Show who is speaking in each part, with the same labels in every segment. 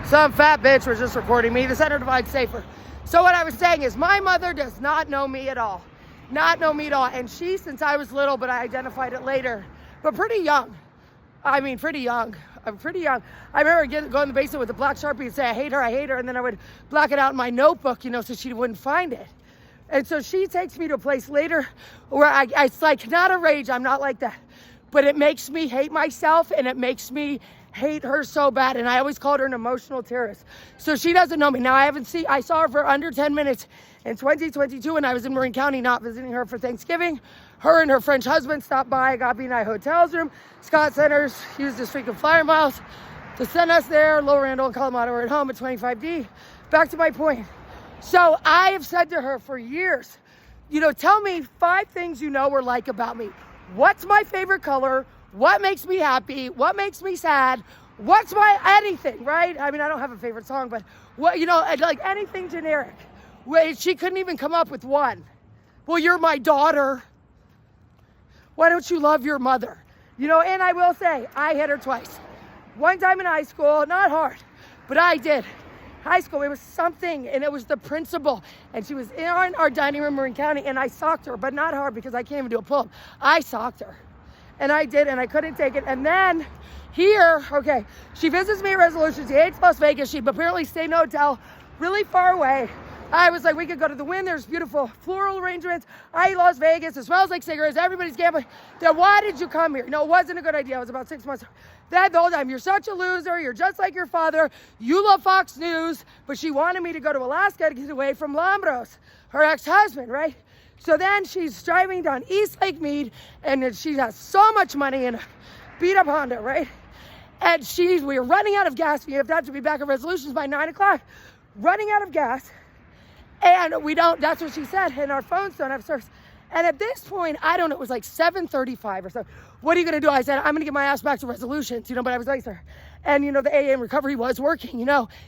Speaker 1: Some fat bitch was just recording me. The center divide's safer. So what I was saying is my mother does not know me at all. Not know me at all. And she, since I was little, but I identified it later, but pretty young. I mean, pretty young. I'm pretty young. I remember going in the basement with a black Sharpie and say, I hate her, and then I would black it out in my notebook, so she wouldn't find it. And so she takes me to a place later where it's like, not a rage, I'm not like that, but it makes me hate myself and it makes me hate her so bad. And I always called her an emotional terrorist. So she doesn't know me. Now I saw her for under 10 minutes in 2022 when I was in Marin County, not visiting her for Thanksgiving. Her and her French husband stopped by, got me in a hotel's room. Scott Centers used his freaking flyer miles to send us there. Lower Randall and Colorado were at home at 25D. Back to my point. So I have said to her for years, tell me 5 things or like about me. What's my favorite color? What makes me happy? What makes me sad? What's my anything, right? I mean, I don't have a favorite song, but what, like anything generic. Wait, she couldn't even come up with one. Well, you're my daughter. Why don't you love your mother? And I will say, I hit her twice. One time in high school, not hard, but I did. High school, it was something, and it was the principal. And she was in our dining room in Marin County, and I socked her, but not hard because I can't even do a pull-up. I socked her. And I did, and I couldn't take it. And then here, okay, she visits me at Resolution. She hates Las Vegas. She apparently stayed in a hotel really far away. I was like, we could go to the Wynn. There's beautiful floral arrangements. I hate Las Vegas. It smells like cigarettes. Everybody's gambling. Then why did you come here? No, it wasn't a good idea. It was about 6 months. Then the whole time, you're such a loser. You're just like your father. You love Fox News. But she wanted me to go to Alaska to get away from Lambros, her ex-husband, right? So then she's driving down East Lake Mead, and she has so much money in a beat-up Honda, right? And we were running out of gas. We have to be back at Resolutions by 9 o'clock. Running out of gas. And that's what she said, and our phones don't have service. And at this point, I don't know, it was like 7:35 or so. What are you gonna do? I said, I'm gonna get my ass back to Resolutions, but I was nice to her. And the AA in recovery was working,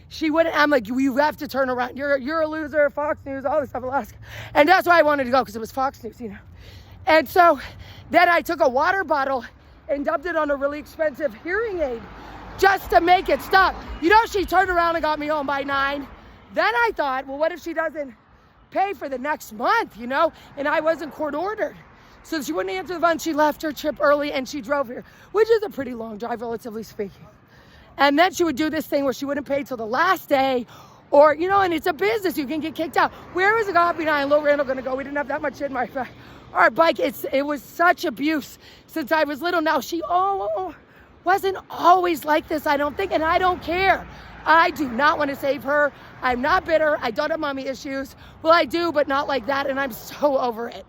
Speaker 1: She wouldn't, I'm like, you have to turn around. You're a loser, Fox News, all this stuff, Alaska. And that's why I wanted to go, because it was Fox News, And so then I took a water bottle and dumped it on a really expensive hearing aid just to make it stop. She turned around and got me home by 9. Then I thought, well, what if she doesn't pay for the next month, And I wasn't court ordered. So she wouldn't answer the phone. She left her trip early and she drove here, which is a pretty long drive, relatively speaking. And then she would do this thing where she wouldn't pay till the last day, or, and it's a business. You can get kicked out. Where was the copy and I and Low Randall going to go? We didn't have that much in our bike. It was such abuse since I was little. Now, she wasn't always like this, I don't think, and I don't care. I do not want to save her. I'm not bitter. I don't have mommy issues. Well, I do, but not like that, and I'm so over it.